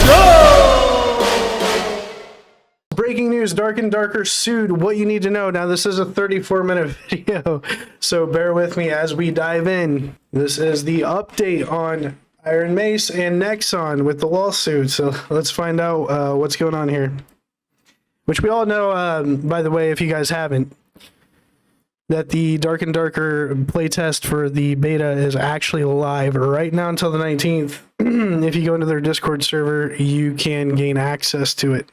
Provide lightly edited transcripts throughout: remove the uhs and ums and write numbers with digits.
go! Breaking news, Dark and Darker sued. What you need to know. Now, this is a 34-minute video, so bear with me as we dive in. This is the update on ironmace and Nexon with the lawsuit. So let's find out what's going on here. Which we all know, by the way, if you guys haven't, that the Dark and Darker playtest for the beta is actually live right now until the 19th. If you go into their Discord server, you can gain access to it.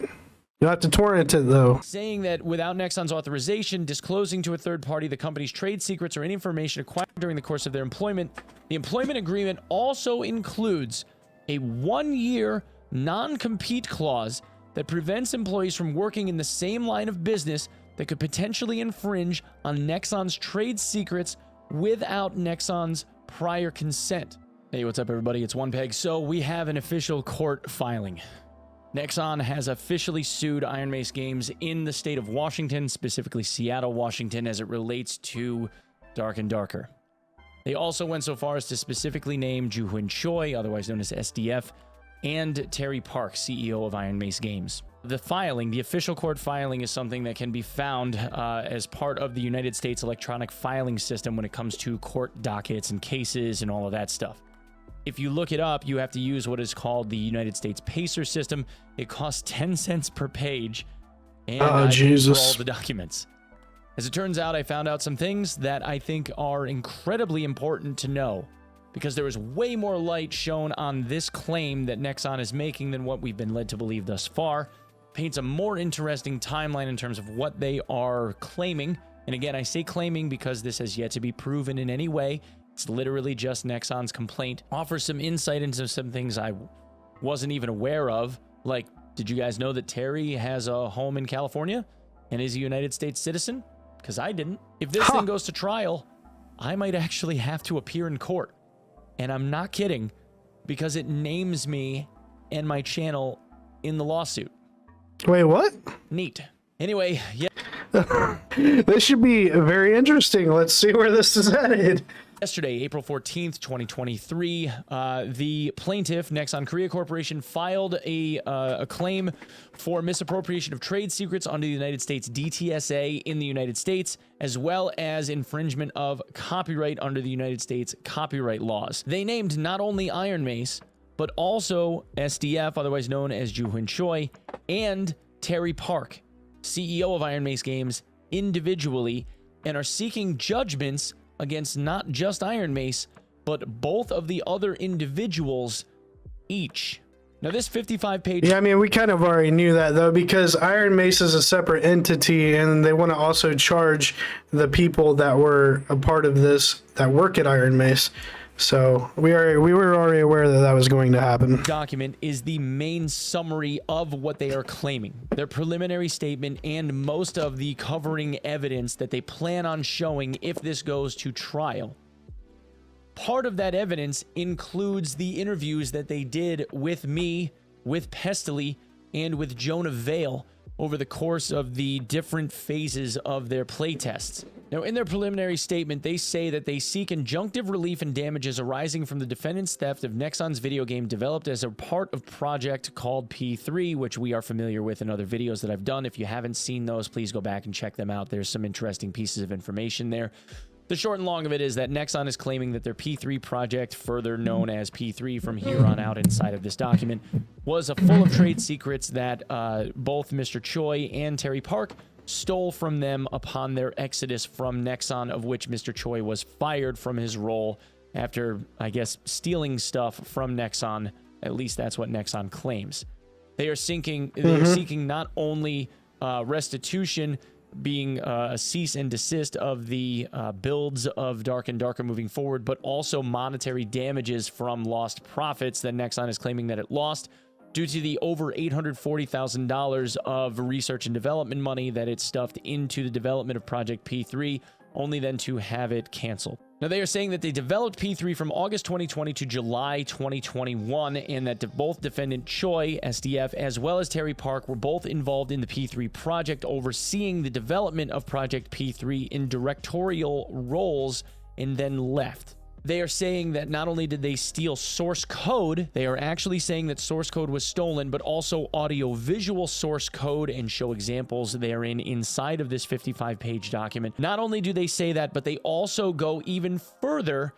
You'll have to torrent it, though. Saying that without Nexon's authorization, disclosing to a third party the company's trade secrets or any information acquired during the course of their employment, the employment agreement also includes a 1-year non-compete clause that prevents employees from working in the same line of business that could potentially infringe on Nexon's trade secrets without Nexon's prior consent. Hey, what's up, everybody? It's One Peg. So we have an official court filing. Nexon has officially sued ironmace Games in the state of Washington, specifically Seattle, Washington, as it relates to Dark and Darker. They also went so far as to specifically name Joo-Hoon Choi, otherwise known as SDF, and Terry Park, CEO of ironmace Games. The filing, the official court filing, is something that can be found as part of the United States electronic filing system when it comes to court dockets and cases and all of that stuff. If you look it up, you have to use what is called the United States Pacer system. It costs 10 cents per page, and I paid for all the documents. As it turns out, I found out some things that I think are incredibly important to know, because there is way more light shown on this claim that Nexon is making than what we've been led to believe thus far. Paints a more interesting timeline in terms of what they are claiming. And again, I say claiming because this has yet to be proven in any way. It's literally just Nexon's complaint. Offers some insight into some things I wasn't even aware of. Like, did you guys know that Terry has a home in California and is a United States citizen? Because I didn't. If this thing goes to trial, I might actually have to appear in court. And I'm not kidding, because it names me and my channel in the lawsuit. Wait, what? Neat. Anyway, yeah. This should be very interesting. Let's see where this is headed. Yesterday, April 14th, 2023, the plaintiff, Nexon Korea Corporation, filed a claim for misappropriation of trade secrets under the United States DTSA in the United States, as well as infringement of copyright under the United States copyright laws. They named not only ironmace, but also SDF, otherwise known as Joo-Hoon Choi, and Terry Park, CEO of ironmace Games, individually, and are seeking judgments against not just ironmace, but both of the other individuals each. Now, this 55-page... Yeah, I mean, we kind of already knew that, though, because ironmace is a separate entity, and they want to also charge the people that were a part of this that work at ironmace. So we were already aware that that was going to happen. Document is the main summary of what they are claiming. Their preliminary statement and most of the covering evidence that they plan on showing if this goes to trial. Part of that evidence includes the interviews that they did with me, with Pestily, and with Jonah Vale over the course of the different phases of their playtests. Now, in their preliminary statement, they say that they seek injunctive relief and damages arising from the defendant's theft of Nexon's video game developed as a part of project called P3, which we are familiar with in other videos that I've done. If you haven't seen those, please go back and check them out. There's some interesting pieces of information there. The short and long of it is that Nexon is claiming that their P3 project, further known as P3 from here on out inside of this document, was full of trade secrets that both Mr. Choi and Terry Park stole from them upon their exodus from Nexon, of which Mr. Choi was fired from his role after, I guess, stealing stuff from Nexon. At least that's what Nexon claims. They are seeking not only restitution, being a cease and desist of the builds of Dark and Darker moving forward, but also monetary damages from lost profits that Nexon is claiming that it lost due to the over $840,000 of research and development money that it stuffed into the development of Project P3, only then to have it canceled. Now, they are saying that they developed P3 from August 2020 to July 2021, and that both defendant Choi, SDF, as well as Terry Park were both involved in the P3 project, overseeing the development of Project P3 in directorial roles, and then left. They are saying that not only did they steal source code, they are actually saying that source code was stolen, but also audio-visual source code, and show examples therein inside of this 55-page document. Not only do they say that, but they also go even further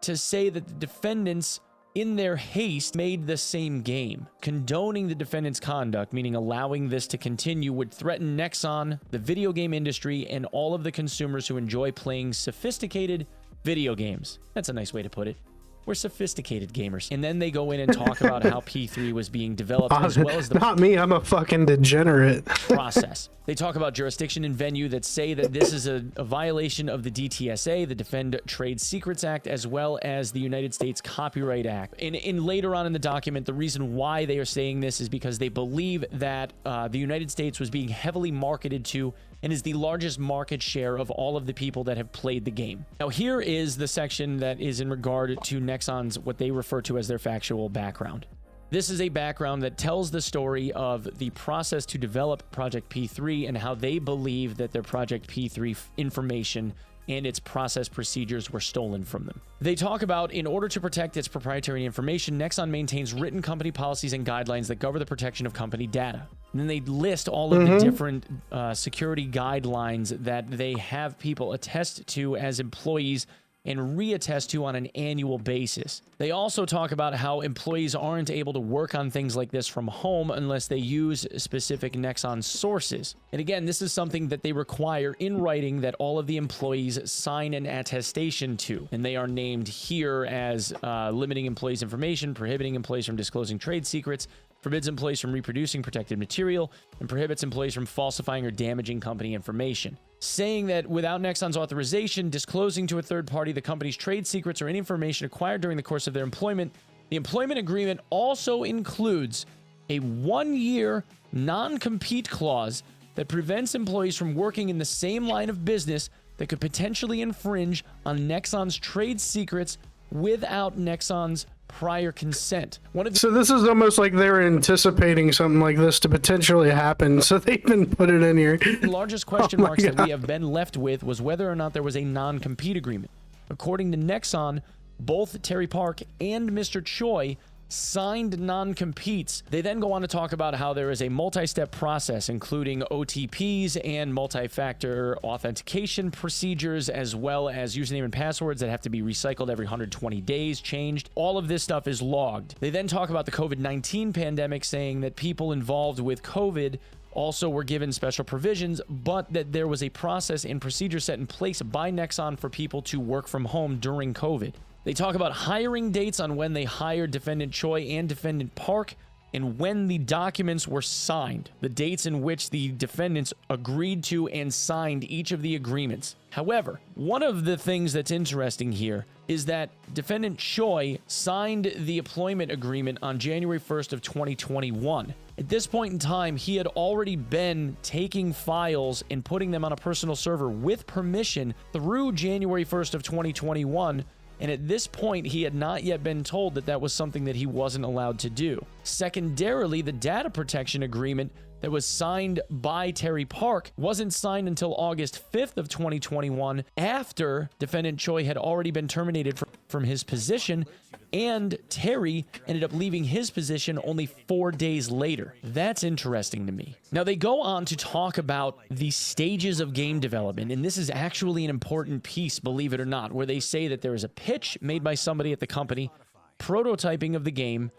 to say that the defendants, in their haste, made the same game. Condoning the defendant's conduct, meaning allowing this to continue, would threaten Nexon, the video game industry, and all of the consumers who enjoy playing sophisticated video games. That's a nice way to put it. We're sophisticated gamers. And then they go in and talk about how P3 was being developed, as well as the not me, I'm a fucking degenerate. process. They talk about jurisdiction and venue that say that this is a violation of the DTSA, the Defend Trade Secrets Act, as well as the United States Copyright Act. And later on in the document, the reason why they are saying this is because they believe that the United States was being heavily marketed to and is the largest market share of all of the people that have played the game. Now, here is the section that is in regard to Nexon's, what they refer to as their factual background. This is a background that tells the story of the process to develop Project P3 and how they believe that their Project P3 information and its process procedures were stolen from them. They talk about, in order to protect its proprietary information, Nexon maintains written company policies and guidelines that govern the protection of company data. And then they list all of the different security guidelines that they have people attest to as employees and reattest to on an annual basis. They also talk about how employees aren't able to work on things like this from home unless they use specific Nexon sources. And again, this is something that they require in writing that all of the employees sign an attestation to. And they are named here as limiting employees' information, prohibiting employees from disclosing trade secrets, forbids employees from reproducing protected material, and prohibits employees from falsifying or damaging company information. Saying that without Nexon's authorization, disclosing to a third party the company's trade secrets or any information acquired during the course of their employment, the employment agreement also includes a 1-year non-compete clause that prevents employees from working in the same line of business that could potentially infringe on Nexon's trade secrets without Nexon's prior consent. So this is almost like they were anticipating something like this to potentially happen, so they even put it in here. The largest question marks that we have been left with was whether or not there was a non-compete agreement. According to Nexon, both Terry Park and Mr. Choi signed non-competes. They then go on to talk about how there is a multi-step process, including OTPs and multi-factor authentication procedures, as well as username and passwords that have to be recycled every 120 days, changed. All of this stuff is logged. They then talk about the COVID-19 pandemic, saying that people involved with COVID also were given special provisions, but that there was a process and procedure set in place by Nexon for people to work from home during COVID. They talk about hiring dates on when they hired Defendant Choi and Defendant Park, and when the documents were signed, the dates in which the defendants agreed to and signed each of the agreements. However, one of the things that's interesting here is that Defendant Choi signed the employment agreement on January 1st of 2021. At this point in time, he had already been taking files and putting them on a personal server with permission through January 1st of 2021. And at this point, he had not yet been told that that was something that he wasn't allowed to do. Secondarily, the data protection agreement that was signed by Terry Park wasn't signed until August 5th of 2021, after Defendant Choi had already been terminated from his position, and Terry ended up leaving his position only 4 days later. That's interesting to me. Now, they go on to talk about the stages of game development, and this is actually an important piece, believe it or not, where they say that there is a pitch made by somebody at the company, prototyping of the game,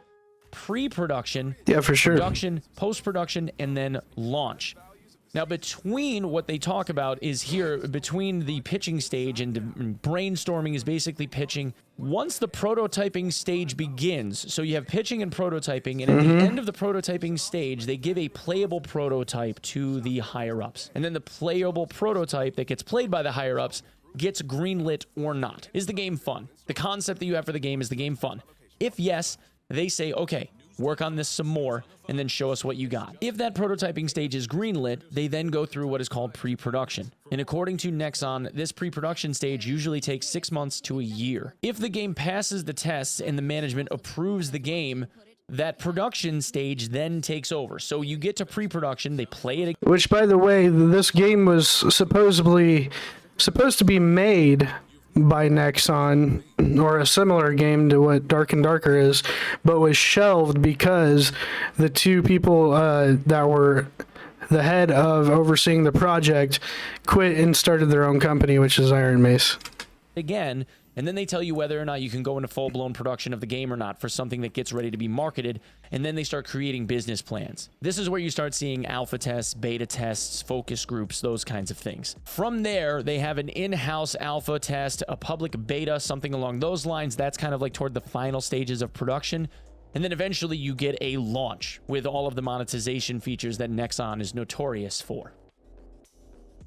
pre-production, yeah, for sure, production, post-production, and then launch. Now, between what they talk about is here, between the pitching stage and brainstorming is basically pitching. Once the prototyping stage begins, so you have pitching and prototyping, and at the end of the prototyping stage, they give a playable prototype to the higher-ups. And then the playable prototype that gets played by the higher-ups gets greenlit or not. Is the game fun? The concept that you have for the game, is the game fun? If yes, they say, okay, work on this some more, and then show us what you got. If that prototyping stage is greenlit, they then go through what is called pre-production. And according to Nexon, this pre-production stage usually takes 6 months to a year. If the game passes the tests and the management approves the game, that production stage then takes over. So you get to pre-production, they play it. Which, by the way, this game was supposed to be made by Nexon, or a similar game to what Dark and Darker is, but was shelved because the two people that were the head of overseeing the project quit and started their own company, which is ironmace. Again, and then they tell you whether or not you can go into full-blown production of the game or not for something that gets ready to be marketed, and then they start creating business plans. This is where you start seeing alpha tests, beta tests, focus groups, those kinds of things. From there, they have an in-house alpha test, a public beta, something along those lines. That's kind of like toward the final stages of production. And then eventually you get a launch with all of the monetization features that Nexon is notorious for.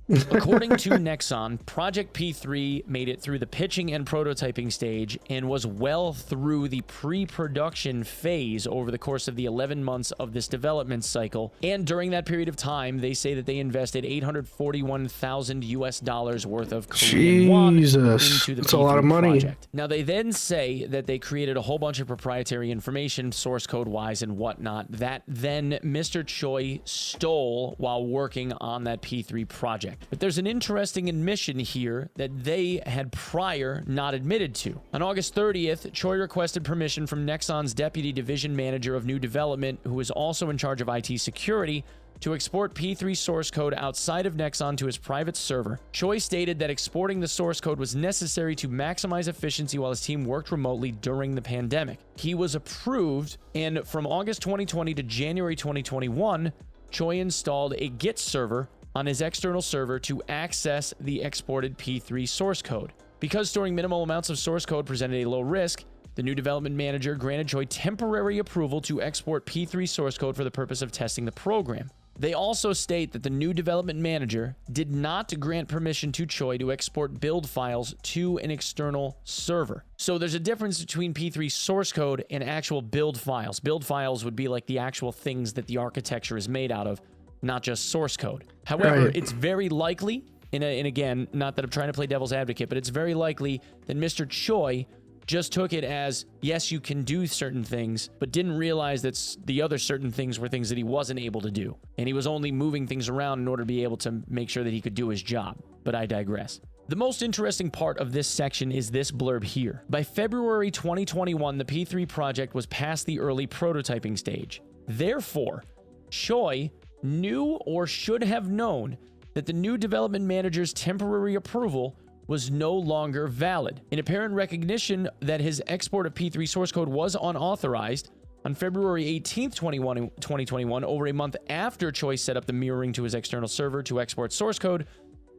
According to Nexon, Project P3 made it through the pitching and prototyping stage and was well through the pre-production phase over the course of the 11 months of this development cycle. And during that period of time, they say that they invested $841,000 worth of Korean won into the that's P3 a lot of money. project. Now, they then say that they created a whole bunch of proprietary information, source code-wise and whatnot, that then Mr. Choi stole while working on that P3 project. But there's an interesting admission here that they had prior not admitted to. On August 30th, Choi requested permission from Nexon's Deputy Division Manager of New Development, who is also in charge of IT security, to export P3 source code outside of Nexon to his private server. Choi stated that exporting the source code was necessary to maximize efficiency while his team worked remotely during the pandemic. He was approved, and from August 2020 to January 2021, Choi installed a Git server on his external server to access the exported P3 source code. Because storing minimal amounts of source code presented a low risk, the new development manager granted Choi temporary approval to export P3 source code for the purpose of testing the program. They also state that the new development manager did not grant permission to Choi to export build files to an external server. So there's a difference between P3 source code and actual build files. Build files would be like the actual things that the architecture is made out of, not just source code. However, it's very likely, and again, not that I'm trying to play devil's advocate, but it's very likely that Mr. Choi just took it as, yes, you can do certain things, but didn't realize that the other certain things were things that he wasn't able to do. And he was only moving things around in order to be able to make sure that he could do his job. But I digress. The most interesting part of this section is this blurb here. By February 2021, the P3 project was past the early prototyping stage. Therefore, Choi knew or should have known that the new development manager's temporary approval was no longer valid. In apparent recognition that his export of P3 source code was unauthorized, on February 18th, 2021, over a month after Choi set up the mirroring to his external server to export source code,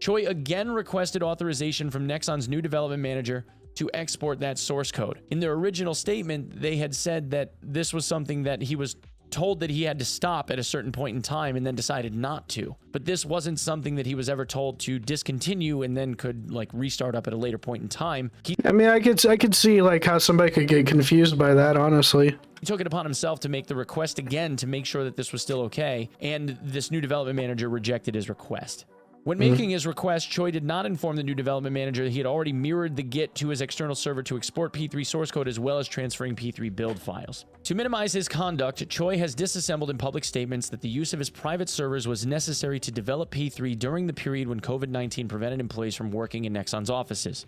Choi again requested authorization from Nexon's new development manager to export that source code. In their original statement, they had said that this was something that he was told that he had to stop at a certain point in time and then decided not to. But this wasn't something that he was ever told to discontinue and then could like restart up at a later point in time. I mean, I could see like how somebody could get confused by that, honestly. He took it upon himself to make the request again to make sure that this was still okay, and this new development manager rejected his request. When making his request, Choi did not inform the new development manager that he had already mirrored the Git to his external server to export P3 source code as well as transferring P3 build files. To minimize his conduct, Choi has disassembled in public statements that the use of his private servers was necessary to develop P3 during the period when COVID-19 prevented employees from working in Nexon's offices.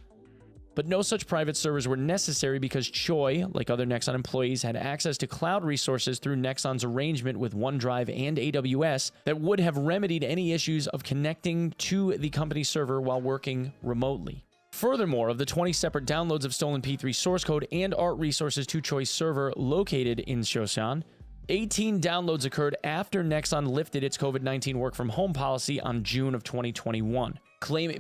But no such private servers were necessary because Choi, like other Nexon employees, had access to cloud resources through Nexon's arrangement with OneDrive and AWS that would have remedied any issues of connecting to the company server while working remotely. Furthermore, of the 20 separate downloads of stolen P3 source code and art resources to Choi's server located in Chosun, 18 downloads occurred after Nexon lifted its COVID-19 work from home policy on June of 2021.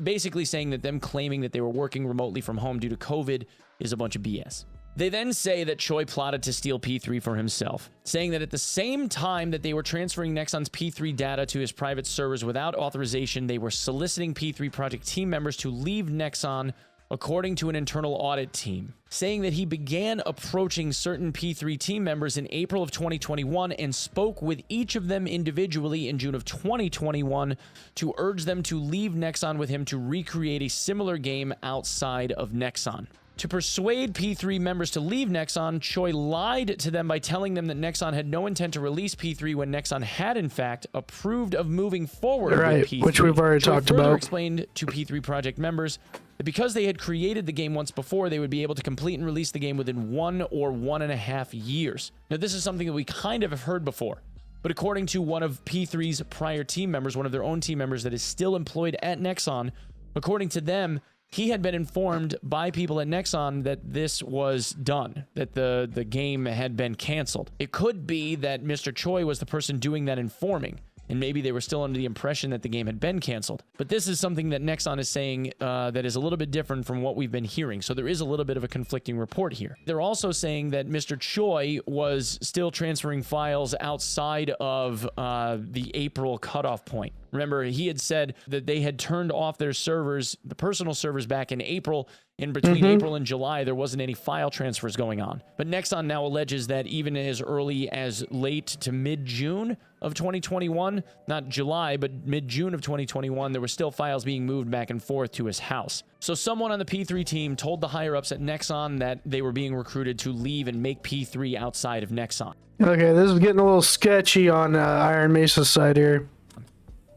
Basically saying that them claiming that they were working remotely from home due to COVID is a bunch of BS. They then say that Choi plotted to steal P3 for himself, saying that at the same time that they were transferring Nexon's P3 data to his private servers without authorization, they were soliciting P3 project team members to leave Nexon, according to an internal audit team, saying that he began approaching certain P3 team members in April of 2021 and spoke with each of them individually in June of 2021 to urge them to leave Nexon with him to recreate a similar game outside of Nexon. To persuade P3 members to leave Nexon, Choi lied to them by telling them that Nexon had no intent to release P3 when Nexon had, in fact, approved of moving forward with P3. Which we've already talked further about. Explained to P3 project members that because they had created the game once before, they would be able to complete and release the game within 1 or 1.5 years. Now, this is something that we kind of have heard before, but according to one of P3's prior team members, one of their own team members that is still employed at Nexon, according to them, he had been informed by people at Nexon that this was done, that the game had been canceled. It could be that Mr. Choi was the person doing that informing, and maybe they were still under the impression that the game had been canceled. But this is something that Nexon is saying that is a little bit different from what we've been hearing. So there is a little bit of a conflicting report here. They're also saying that Mr. Choi was still transferring files outside of the April cutoff point. Remember, he had said that they had turned off their servers, the personal servers, back in April. In between April and July, there wasn't any file transfers going on. But Nexon now alleges that even as early as late to mid-June of 2021, not July, but mid-June of 2021, there were still files being moved back and forth to his house. So someone on the P3 team told the higher-ups at Nexon that they were being recruited to leave and make P3 outside of Nexon. Okay, this is getting a little sketchy on Iron Mace's side here.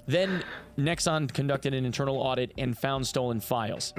Then Nexon conducted an internal audit and found stolen files.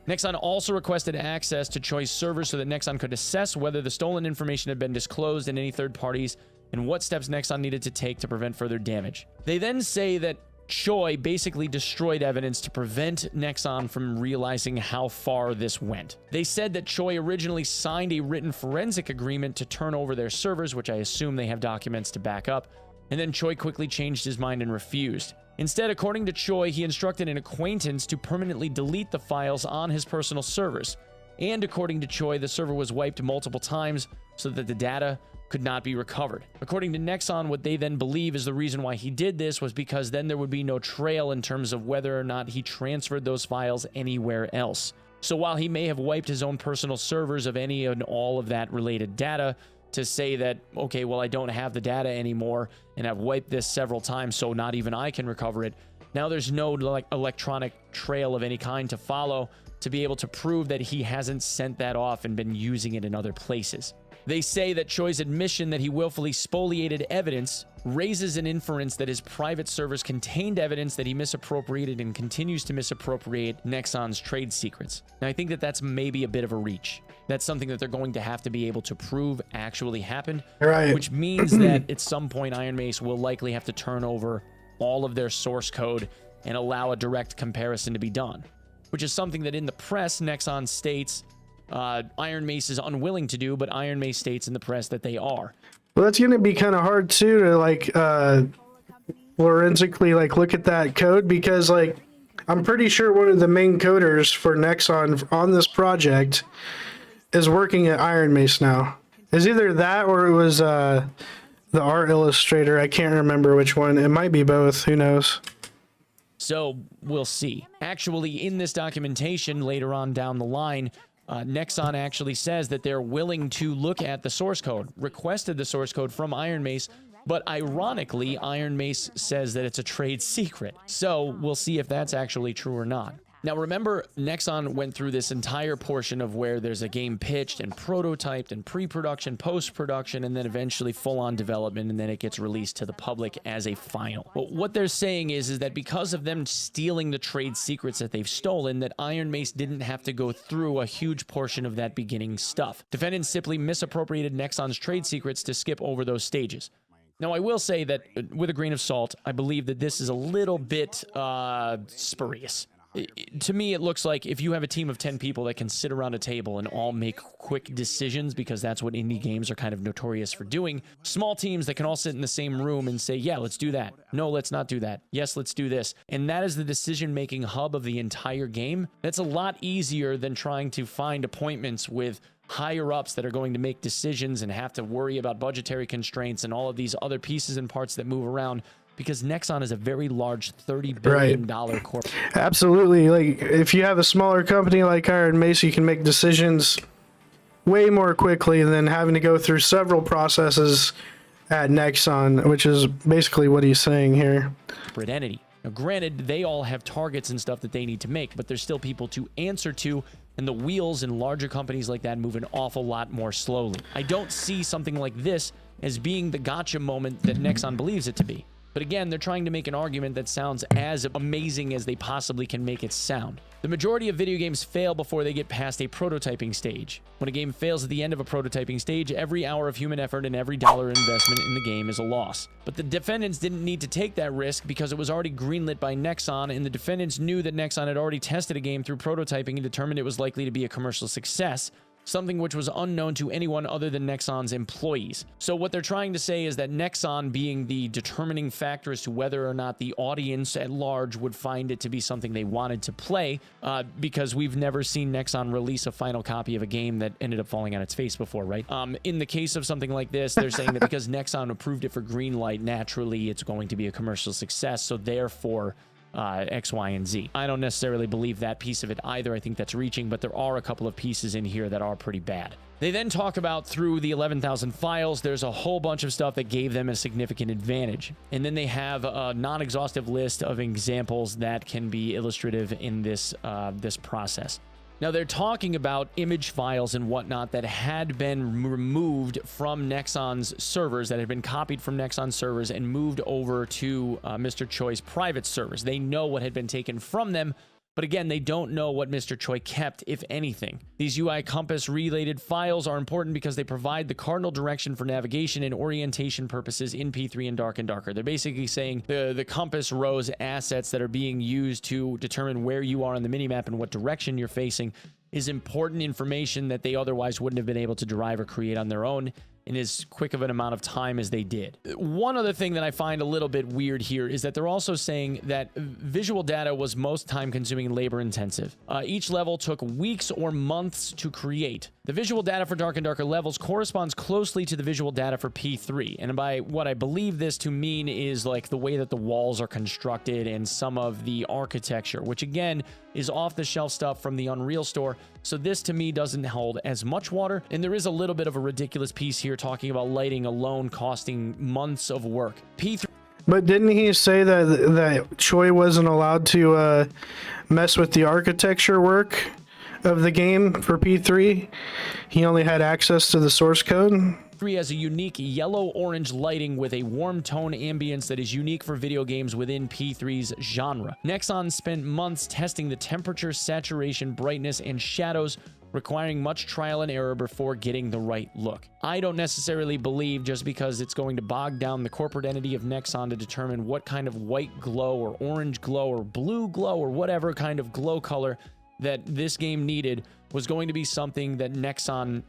Nexon also requested access to Choi's servers so that Nexon could assess whether the stolen information had been disclosed in any third parties and what steps Nexon needed to take to prevent further damage. They then say that Choi basically destroyed evidence to prevent Nexon from realizing how far this went. They said that Choi originally signed a written forensic agreement to turn over their servers, which I assume they have documents to back up, and then Choi quickly changed his mind and refused. Instead, according to Choi, he instructed an acquaintance to permanently delete the files on his personal servers. And according to Choi, the server was wiped multiple times so that the data could not be recovered. According to Nexon, what they then believe is the reason why he did this was because then there would be no trail in terms of whether or not he transferred those files anywhere else. So while he may have wiped his own personal servers of any and all of that related data, to say that, okay, well, I don't have the data anymore, and I've wiped this several times, so not even I can recover it. Now there's no electronic trail of any kind to follow to be able to prove that he hasn't sent that off and been using it in other places. They say that Choi's admission that he willfully spoliated evidence raises an inference that his private servers contained evidence that he misappropriated and continues to misappropriate Nexon's trade secrets. Now, I think that that's maybe a bit of a reach. That's something that they're going to have to be able to prove actually happened, Right. Which means that at some point Ironmace will likely have to turn over all of their source code and allow a direct comparison to be done, which is something that in the press, Nexon states Ironmace is unwilling to do, but Ironmace states in the press that they are. Well, that's going to be kind of hard too to forensically look at that code, because I'm pretty sure one of the main coders for Nexon on this project is working at Ironmace now. It's either that or it was the art illustrator. I can't remember which one. It might be both. Who knows? So we'll see. Actually, in this documentation later on down the line, Nexon actually says that they're willing to look at the source code, requested the source code from Ironmace, but ironically, Ironmace says that it's a trade secret. So we'll see if that's actually true or not. Now remember, Nexon went through this entire portion of where there's a game pitched and prototyped and pre-production, post-production, and then eventually full-on development, and then it gets released to the public as a final. But what they're saying is that because of them stealing the trade secrets that they've stolen, that Ironmace didn't have to go through a huge portion of that beginning stuff. Defendants simply misappropriated Nexon's trade secrets to skip over those stages. Now, I will say that, with a grain of salt, I believe that this is a little bit spurious. To me, it looks like if you have a team of 10 people that can sit around a table and all make quick decisions, because that's what indie games are kind of notorious for doing, small teams that can all sit in the same room and say, yeah, let's do that. No, let's not do that. Yes, let's do this. And that is the decision-making hub of the entire game. That's a lot easier than trying to find appointments with higher-ups that are going to make decisions and have to worry about budgetary constraints and all of these other pieces and parts that move around, because Nexon is a very large $30 billion corporation. Absolutely. If you have a smaller company like Iron Mace, you can make decisions way more quickly than having to go through several processes at Nexon, which is basically what he's saying here. Separate entity. Now, granted, they all have targets and stuff that they need to make, but there's still people to answer to and the wheels in larger companies like that move an awful lot more slowly. I don't see something like this as being the gotcha moment that Nexon believes it to be. But again, they're trying to make an argument that sounds as amazing as they possibly can make it sound. The majority of video games fail before they get past a prototyping stage. When a game fails at the end of a prototyping stage, every hour of human effort and every dollar investment in the game is a loss. But the defendants didn't need to take that risk because it was already greenlit by Nexon, and the defendants knew that Nexon had already tested a game through prototyping and determined it was likely to be a commercial success, something which was unknown to anyone other than Nexon's employees. So what they're trying to say is that Nexon being the determining factor as to whether or not the audience at large would find it to be something they wanted to play, because we've never seen Nexon release a final copy of a game that ended up falling on its face before, right? In the case of something like this, they're saying that because Nexon approved it for green light, naturally it's going to be a commercial success, so therefore X, Y, and Z. I don't necessarily believe that piece of it either. I think that's reaching, but there are a couple of pieces in here that are pretty bad. They then talk about through the 11,000 files, there's a whole bunch of stuff that gave them a significant advantage. And then they have a non-exhaustive list of examples that can be illustrative in this process. Now, they're talking about image files and whatnot that had been removed from Nexon's servers, that had been copied from Nexon's servers and moved over to Mr. Choi's private servers. They know what had been taken from them, but again, they don't know what Mr. Choi kept, if anything. These UI compass related files are important because they provide the cardinal direction for navigation and orientation purposes in P3 and Darker. They're basically saying the compass rows assets that are being used to determine where you are on the minimap and what direction you're facing is important information that they otherwise wouldn't have been able to derive or create on their own in as quick of an amount of time as they did. One other thing that I find a little bit weird here is that they're also saying that visual data was most time-consuming and labor-intensive. Each level took weeks or months to create. The visual data for Darker levels corresponds closely to the visual data for P3, and by what I believe this to mean is like the way that the walls are constructed and some of the architecture, which again is off-the-shelf stuff from the Unreal Store, so this to me doesn't hold as much water. And there is a little bit of a ridiculous piece here talking about lighting alone costing months of work. P3. But didn't he say that Choi wasn't allowed to mess with the architecture work of the game for P3? He only had access to the source code? Has a unique yellow-orange lighting with a warm tone ambience that is unique for video games within P3's genre. Nexon spent months testing the temperature, saturation, brightness, and shadows, requiring much trial and error before getting the right look. I don't necessarily believe just because it's going to bog down the corporate entity of Nexon to determine what kind of white glow or orange glow or blue glow or whatever kind of glow color that this game needed was going to be something that Nexon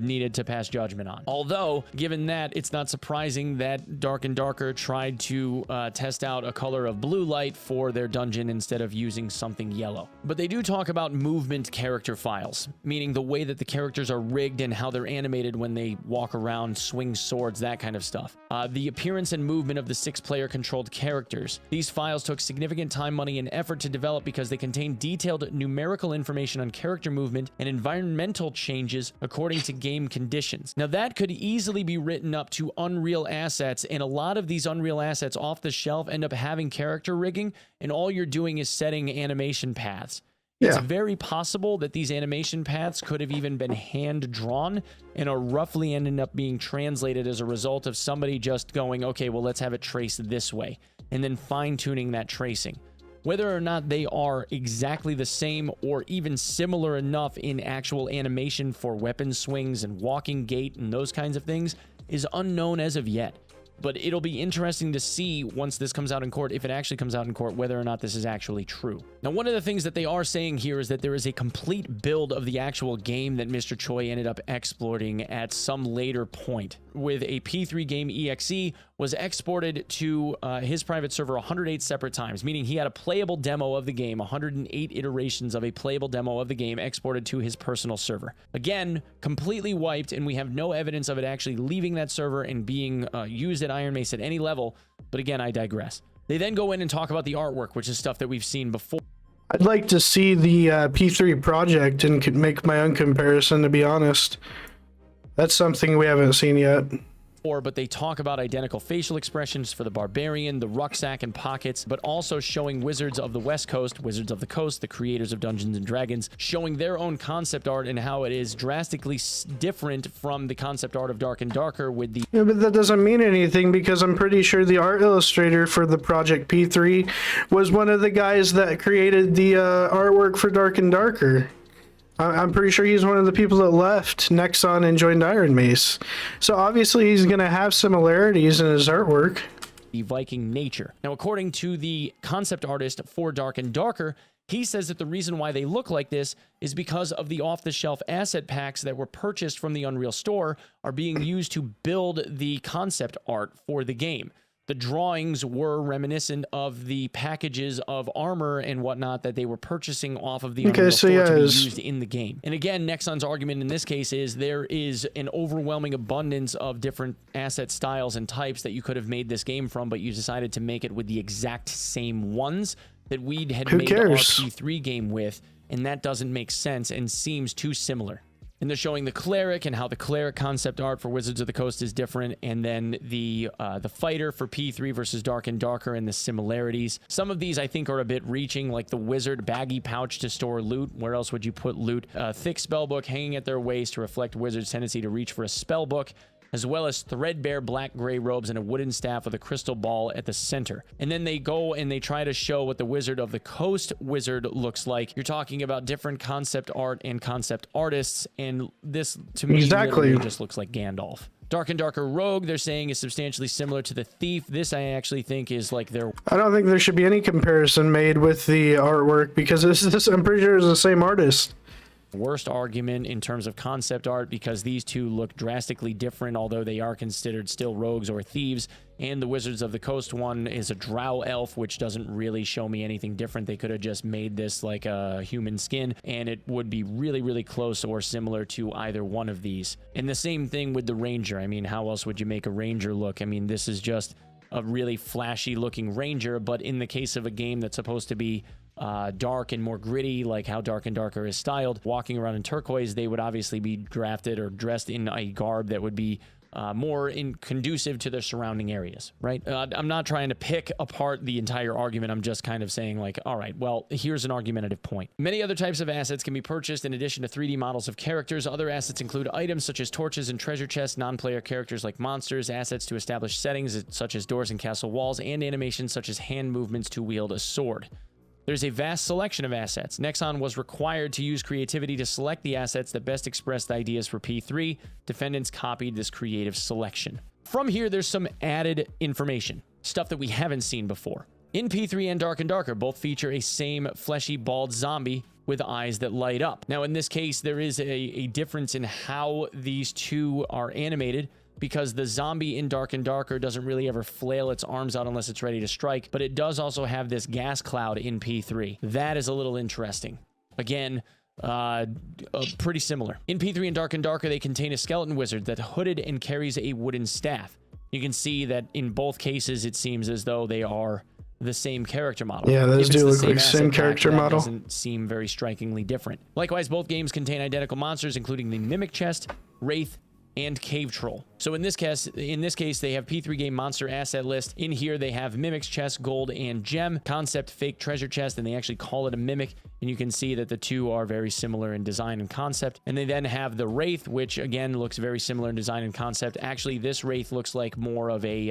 needed to pass judgment on. Although, given that, it's not surprising that Darker tried to test out a color of blue light for their dungeon instead of using something yellow. But they do talk about movement character files, meaning the way that the characters are rigged and how they're animated when they walk around, swing swords, that kind of stuff. The appearance and movement of the 6-player controlled characters. These files took significant time, money, and effort to develop because they contain detailed numerical information on character movement and environmental changes according to game conditions. Now that could easily be written up to Unreal assets, and a lot of these Unreal assets off the shelf end up having character rigging, and all you're doing is setting animation paths. It's very possible that these animation paths could have even been hand drawn and are roughly ending up being translated as a result of somebody just going, okay, well, let's have it traced this way, and then fine-tuning that tracing. Whether or not they are exactly the same or even similar enough in actual animation for weapon swings and walking gait and those kinds of things is unknown as of yet. But it'll be interesting to see once this comes out in court, if it actually comes out in court, whether or not this is actually true. Now, one of the things that they are saying here is that there is a complete build of the actual game that Mr. Choi ended up exploiting at some later point, with a P3 game exe was exported to his private server 108 separate times, meaning he had a playable demo of the game, 108 iterations of a playable demo of the game exported to his personal server. Again, completely wiped, and we have no evidence of it actually leaving that server and being used at ironmace at any level, but again, I digress. They then go in and talk about the artwork, which is stuff that we've seen before. I'd like to see the P3 project and could make my own comparison, to be honest. That's something we haven't seen yet. but they talk about identical facial expressions for the barbarian, the rucksack and pockets, but also showing Wizards of the West Coast, Wizards of the Coast, the creators of Dungeons and Dragons, showing their own concept art and how it is drastically different from the concept art of Dark and Darker with the... Yeah, but that doesn't mean anything because I'm pretty sure the art illustrator for the Project P3 was one of the guys that created the artwork for Dark and Darker. I'm pretty sure he's one of the people that left Nexon and joined ironmace. So obviously he's going to have similarities in his artwork. The Viking nature. Now, according to the concept artist for Dark and Darker, he says that the reason why they look like this is because of the off-the-shelf asset packs that were purchased from the Unreal Store are being used to build the concept art for the game. The drawings were reminiscent of the packages of armor and whatnot that they were purchasing off of the Unreal Store to be used in the game. And again, Nexon's argument in this case is there is an overwhelming abundance of different asset styles and types that you could have made this game from, but you decided to make it with the exact same ones that we had made our P3 game with, and that doesn't make sense and seems too similar. And they're showing the cleric and how the cleric concept art for Wizards of the Coast is different, and then the fighter for P3 versus Dark and Darker and the similarities. Some of these I think are a bit reaching, like the wizard baggy pouch to store loot. Where else would you put loot? A thick spellbook hanging at their waist to reflect wizard's tendency to reach for a spellbook, as well as threadbare black-gray robes and a wooden staff with a crystal ball at the center. And then they go and they try to show what the Wizard of the Coast wizard looks like. You're talking about different concept art and concept artists, and this, to me, literally just looks like Gandalf. Dark and Darker Rogue, they're saying, is substantially similar to the Thief. This, I actually think, is like their... I don't think there should be any comparison made with the artwork, because I'm pretty sure it's the same artist. Worst argument in terms of concept art, because these two look drastically different, although they are considered still rogues or thieves. And the Wizards of the Coast one is a drow elf, which doesn't really show me anything different. They could have just made this like a human skin, and it would be really, really close or similar to either one of these. And the same thing with the Ranger. I mean, how else would you make a Ranger look? I mean, this is just a really flashy looking Ranger, but in the case of a game that's supposed to be dark and more gritty, like how Dark and Darker is styled, walking around in turquoise, they would obviously be drafted or dressed in a garb that would be more conducive to their surrounding areas, right? I'm not trying to pick apart the entire argument. I'm just kind of saying like, all right, well, here's an argumentative point. Many other types of assets can be purchased in addition to 3D models of characters. Other assets include items such as torches and treasure chests, non-player characters like monsters, assets to establish settings such as doors and castle walls, and animations such as hand movements to wield a sword. There's a vast selection of assets. Nexon was required to use creativity to select the assets that best expressed ideas for P3. Defendants copied this creative selection. From here, there's some added information, stuff that we haven't seen before. In P3 and Dark and Darker, both feature a same fleshy, bald zombie with eyes that light up. Now, in this case, there is a difference in how these two are animated, because the zombie in Dark and Darker doesn't really ever flail its arms out unless it's ready to strike, but it does also have this gas cloud in P3. That is a little interesting. Again, pretty similar. In P3 and Dark and Darker, they contain a skeleton wizard that's hooded and carries a wooden staff. You can see that in both cases, it seems as though they are the same character model. Yeah, those do look like same character model. Doesn't seem very strikingly different. Likewise, both games contain identical monsters, including the Mimic Chest, Wraith, and Cave Troll. So in this case, they have P3 game monster asset list. In here, they have Mimic's Chest, Gold, and Gem, Concept, Fake Treasure Chest, and they actually call it a Mimic. And you can see that the two are very similar in design and concept. And they then have the Wraith, which again looks very similar in design and concept. Actually, this Wraith looks like more of a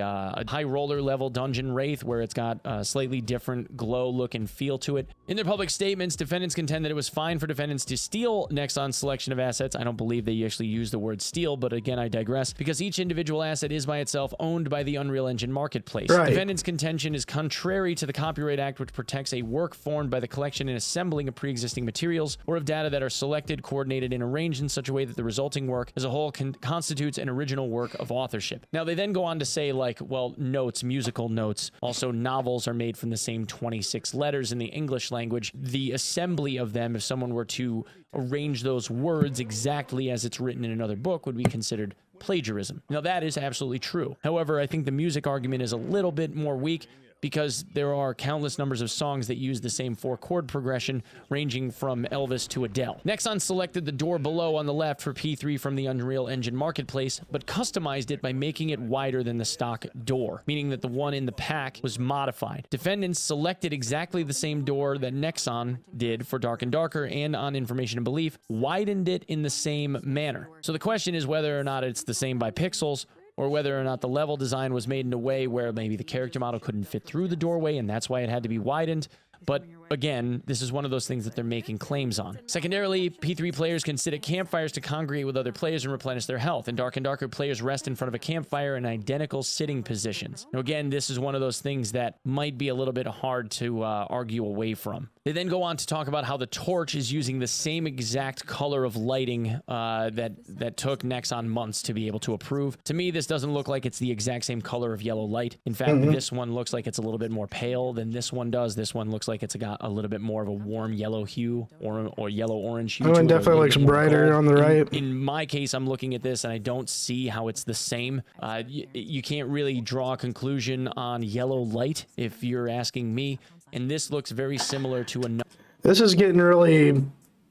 high roller level dungeon Wraith, where it's got a slightly different glow look and feel to it. In their public statements, defendants contend that it was fine for defendants to steal Nexon's selection of assets. I don't believe they actually use the word steal, but again, I digress, because each individual asset is by itself owned by the Unreal Engine marketplace. Right. Defendants' contention is contrary to the Copyright Act, which protects a work formed by the collection and assembling of pre-existing materials or of data that are selected, coordinated, and arranged in such a way that the resulting work as a whole constitutes an original work of authorship. Now, they then go on to say, like, well, notes, musical notes. Also, novels are made from the same 26 letters in the English language. The assembly of them, if someone were to arrange those words exactly as it's written in another book, would be considered plagiarism. Now, that is absolutely true. However, I think the music argument is a little bit more weak, because there are countless numbers of songs that use the same 4-chord progression, ranging from Elvis to Adele. Nexon selected the door below on the left for P3 from the Unreal Engine Marketplace, but customized it by making it wider than the stock door, meaning that the one in the pack was modified. Defendants selected exactly the same door that Nexon did for Dark and Darker, and on Information and Belief, widened it in the same manner. So the question is whether or not it's the same by pixels, or whether or not the level design was made in a way where maybe the character model couldn't fit through the doorway, and that's why it had to be widened. But again, this is one of those things that they're making claims on. Secondarily, P3 players can sit at campfires to congregate with other players and replenish their health. In Dark and Darker, players rest in front of a campfire in identical sitting positions. Now again, this is one of those things that might be a little bit hard to argue away from. They then go on to talk about how the torch is using the same exact color of lighting that took Nexon months to be able to approve. To me, this doesn't look like it's the exact same color of yellow light. In fact, this one looks like it's a little bit more pale than this one does. This one looks like it's got a little bit more of a warm yellow hue or yellow-orange hue. Oh, it definitely looks brighter on the right. In my case, I'm looking at this and I don't see how it's the same. You can't really draw a conclusion on yellow light if you're asking me. And this looks very similar to another. This is getting really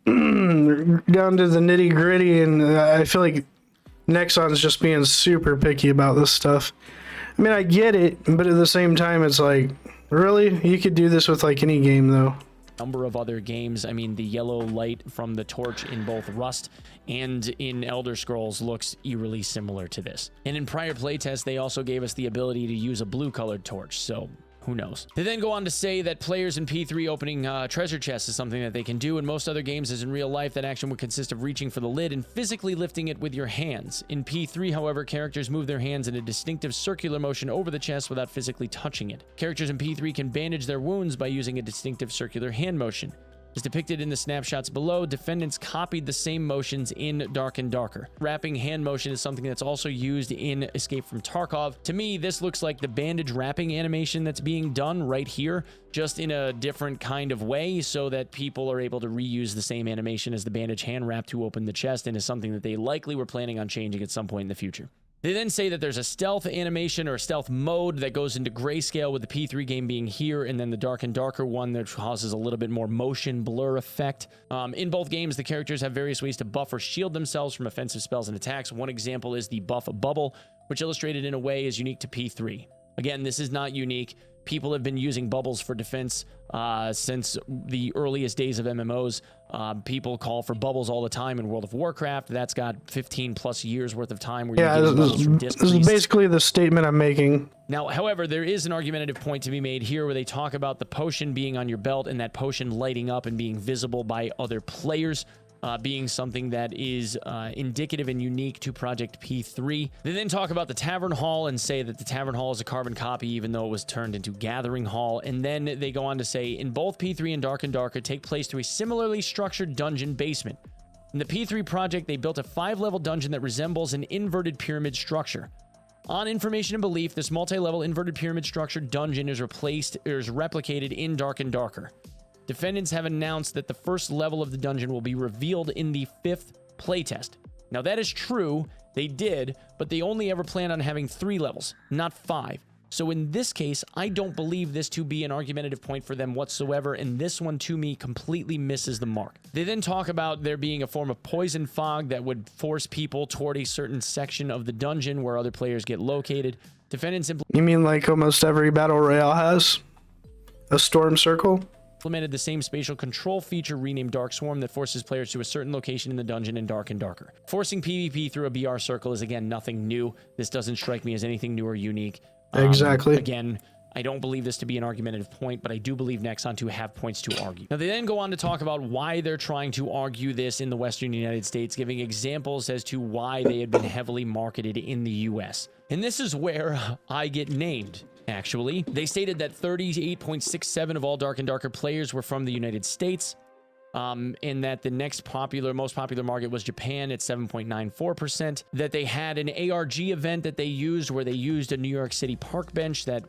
down to the nitty gritty, and I feel like Nexon's just being super picky about this stuff. I mean, I get it, but at the same time, it's like, really? You could do this with like any game, though. Number of other games. I mean, the yellow light from the torch in both Rust and in Elder Scrolls looks eerily similar to this. And in prior playtests, they also gave us the ability to use a blue-colored torch, so who knows? They then go on to say that players in P3 opening treasure chests is something that they can do. In most other games, as in real life, that action would consist of reaching for the lid and physically lifting it with your hands. In P3, however, characters move their hands in a distinctive circular motion over the chest without physically touching it. Characters in P3 can bandage their wounds by using a distinctive circular hand motion. As depicted in the snapshots below, defendants copied the same motions in Dark and Darker. Wrapping hand motion is something that's also used in Escape from Tarkov. To me, this looks like the bandage wrapping animation that's being done right here, just in a different kind of way, so that people are able to reuse the same animation as the bandage hand wrap to open the chest, and is something that they likely were planning on changing at some point in the future. They then say that there's a stealth animation or stealth mode that goes into grayscale, with the P3 game being here, and then the Dark and Darker one that causes a little bit more motion blur effect. In both games, the characters have various ways to buff or shield themselves from offensive spells and attacks. One example is the buff bubble, which illustrated in a way is unique to P3. Again, this is not unique. People have been using bubbles for defense since the earliest days of MMOs. People call for bubbles all the time in World of Warcraft. That's got 15 plus years worth of time where this is basically the statement I'm making. Now, however, there is an argumentative point to be made here where they talk about the potion being on your belt and that potion lighting up and being visible by other players. Being something that is indicative and unique to Project P3. They then talk about the Tavern Hall and say that the Tavern Hall is a carbon copy, even though it was turned into Gathering Hall. And then they go on to say, in both P3 and Darker take place through a similarly structured dungeon basement. In the P3 project, they built a 5-level dungeon that resembles an inverted pyramid structure. On Information and Belief, this multi-level inverted pyramid structure dungeon is replicated in Dark and Darker. Defendants have announced that the first level of the dungeon will be revealed in the 5th playtest. Now that is true, they did, but they only ever plan on having 3 levels, not 5. So in this case, I don't believe this to be an argumentative point for them whatsoever, and this one to me completely misses the mark. They then talk about there being a form of poison fog that would force people toward a certain section of the dungeon where other players get located. Defendants You mean like almost every battle royale has? A storm circle? Implemented the same spatial control feature renamed Dark Swarm that forces players to a certain location in the dungeon in Dark and Darker. Forcing PvP through a BR circle is again nothing new. This doesn't strike me as anything new or unique. Exactly. Again, I don't believe this to be an argumentative point, but I do believe Nexon to have points to argue. Now, they then go on to talk about why they're trying to argue this in the Western United States, giving examples as to why they had been heavily marketed in the US. And this is where I get named. Actually, they stated that 38.67% of all Dark and Darker players were from the United States, and that the most popular market was Japan at 7.94%, that they had an ARG event that they used where they used a New York City park bench that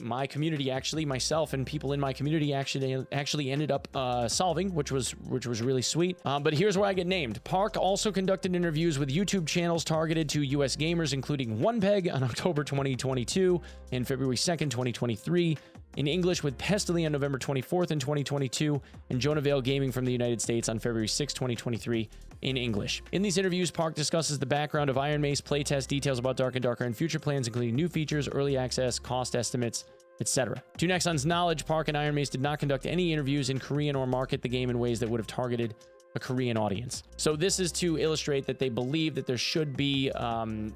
my community actually, myself and people in my community actually ended up solving, which was really sweet. But here's where I get named. Park also conducted interviews with YouTube channels targeted to US gamers, including OnePeg on October 2022 and February 2nd, 2023. in English with Pestily on November 24th in 2022, and Jonah Vale Gaming from the United States on February 6, 2023 in English. In these interviews, Park discusses the background of ironmace, playtest, details about Dark and Darker, and future plans, including new features, early access, cost estimates, etc. To Nexon's knowledge, Park and ironmace did not conduct any interviews in Korean or market the game in ways that would have targeted a Korean audience. So this is to illustrate that they believe that there should be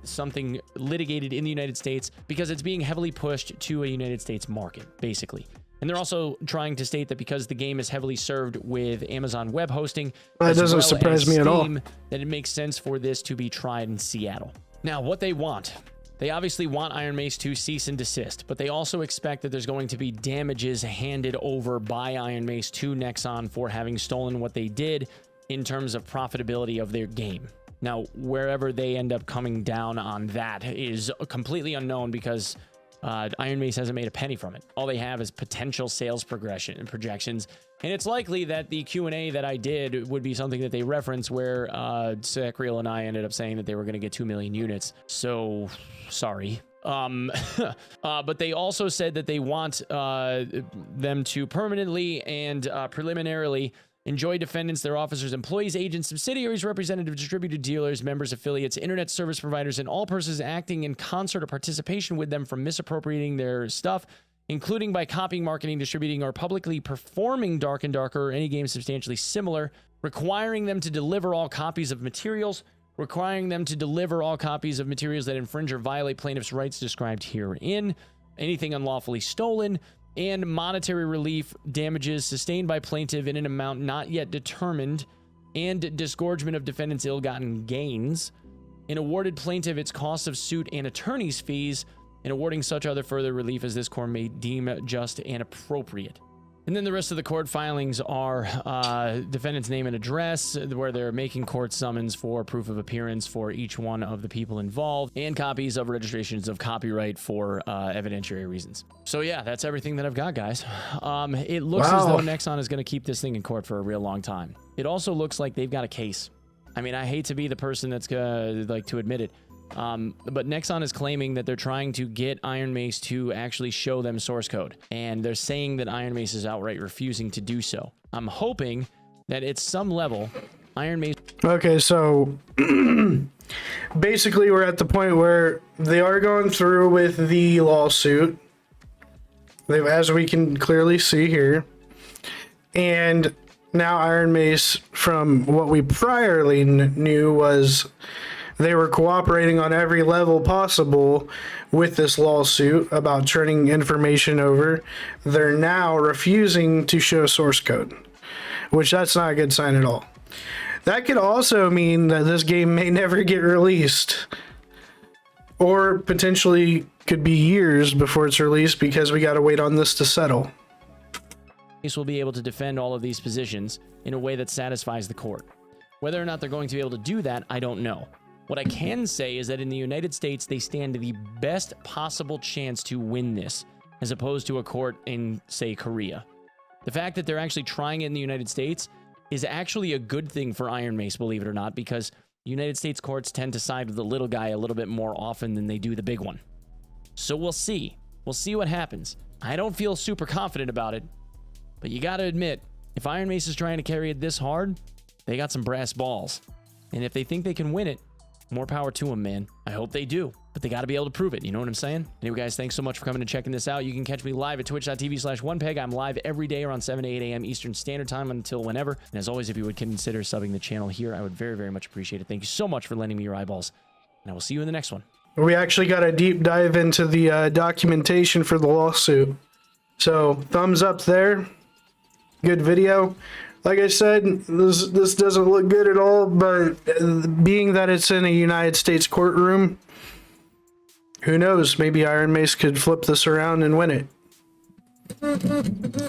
something litigated in the United States because it's being heavily pushed to a United States market, basically. And they're also trying to state that because the game is heavily served with Amazon web hosting, that doesn't surprise me at all, that it makes sense for this to be tried in Seattle. Now, what they want. They obviously want ironmace to cease and desist, but they also expect that there's going to be damages handed over by ironmace to Nexon for having stolen what they did in terms of profitability of their game. Now, wherever they end up coming down on that is completely unknown because ironmace hasn't made a penny from it. All they have is potential sales progression and projections, and it's likely that the Q&A that I did would be something that they reference where Sacriel and I ended up saying that they were going to get 2 million units. So, sorry. But they also said that they want them to permanently and preliminarily enjoy defendants, their officers, employees, agents, subsidiaries, representative, distributed dealers, members, affiliates, internet service providers, and all persons acting in concert or participation with them from misappropriating their stuff, including by copying, marketing, distributing, or publicly performing Dark and Darker or any game substantially similar, requiring them to deliver all copies of materials, requiring them to deliver all copies of materials that infringe or violate plaintiff's rights described herein, anything unlawfully stolen, and monetary relief damages sustained by plaintiff in an amount not yet determined, and disgorgement of defendant's ill-gotten gains, and awarded plaintiff its costs of suit and attorney's fees, and awarding such other further relief as this court may deem just and appropriate. And then the rest of the court filings are defendant's name and address, where they're making court summons for proof of appearance for each one of the people involved, and copies of registrations of copyright for evidentiary reasons. So yeah, that's everything that I've got, guys. It looks as though Nexon is going to keep this thing in court for a real long time. It also looks like they've got a case. I mean, I hate to be the person that's like to admit it, but Nexon is claiming that they're trying to get ironmace to actually show them source code, and they're saying that ironmace is outright refusing to do so. I'm hoping that at some level, ironmace... Okay, so basically we're at the point where they are going through with the lawsuit, as we can clearly see here, and now ironmace, from what we priorly knew, was they were cooperating on every level possible with this lawsuit about turning information over. They're now refusing to show source code, which that's not a good sign at all. That could also mean that this game may never get released, or potentially could be years before it's released because we got to wait on this to settle. Will be able to defend all of these positions in a way that satisfies the court. Whether or not they're going to be able to do that, I don't know. What I can say is that in the United States, they stand the best possible chance to win this, as opposed to a court in, say, Korea. The fact that they're actually trying it in the United States is actually a good thing for ironmace, believe it or not, because United States courts tend to side with the little guy a little bit more often than they do the big one. So we'll see. We'll see what happens. I don't feel super confident about it, but you gotta admit, if ironmace is trying to carry it this hard, they got some brass balls. And if they think they can win it, more power to them, man. I hope they do, but they got to be able to prove it. You know what I'm saying? Anyway, guys, thanks so much for coming and checking this out. You can catch me live at twitch.tv/onepeg. I'm live every day around 7 to 8 a.m. Eastern Standard Time until whenever. And as always, if you would consider subbing the channel here, I would very, very much appreciate it. Thank you so much for lending me your eyeballs, and I will see you in the next one. We actually got a deep dive into the documentation for the lawsuit. So thumbs up there. Good video. Like I said, this doesn't look good at all, but being that it's in a United States courtroom, who knows? Maybe ironmace could flip this around and win it.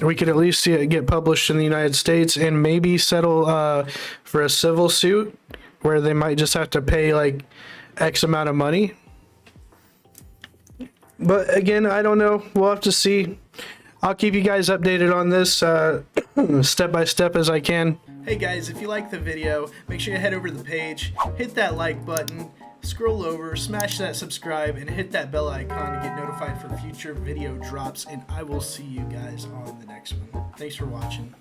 We could at least see it get published in the United States and maybe settle for a civil suit where they might just have to pay like X amount of money. But again, I don't know. We'll have to see. I'll keep you guys updated on this step by step as I can. Hey guys, if you like the video, make sure you head over to the page, hit that like button, scroll over, smash that subscribe, and hit that bell icon to get notified for future video drops, and I will see you guys on the next one. Thanks for watching.